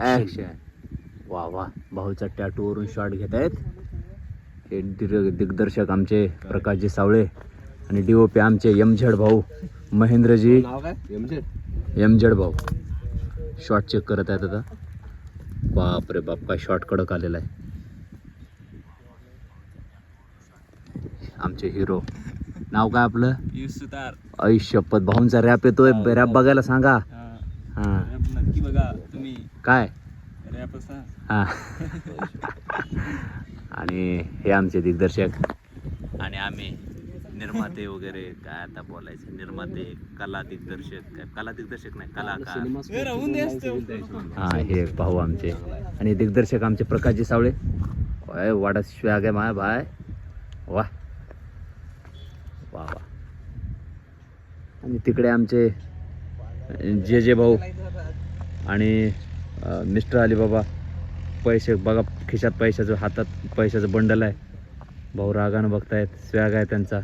Action. वा वा, भाऊचा टॅटूवरून shot घेत आहेत हे दिग्दर्शक आमचे प्रकाशजी सावळे आणि DOP आमचे MZ भाऊ महेंद्रजी. नाव काय? MZ भाऊ शॉट चेक करत आहेत आता. बाप रे बाप, काय शॉट कडक आलेला आहे. आमचे हिरो नाव काय आपलं? सुतार. आई शपथ, भाऊंचा रॅप येतोय. रॅप बघायला सांगा. हा नक्की बघा तुम्ही. काय रॅप हा. आणि हे आमचे दिग्दर्शक आणि आम्ही निर्माते वगैरे. काय आता बोलायचं, निर्माते, कला दिग्दर्शक. कला दिग्दर्शक नाही, कलाकार. हा, हे भाऊ आमचे आणि दिग्दर्शक आमचे प्रकाशजी सावळे. वाडा शिवाय गे माय भाय. वा वा वा. आणि तिकडे आमचे जे भाऊ आणि मिस्टर अलीबाबा. पैसे बघा, खिशात पैशाचं, हातात पैशाचं बंडल आहे. भाऊ रागानं बघतायत. स्वॅग आहे त्यांचा.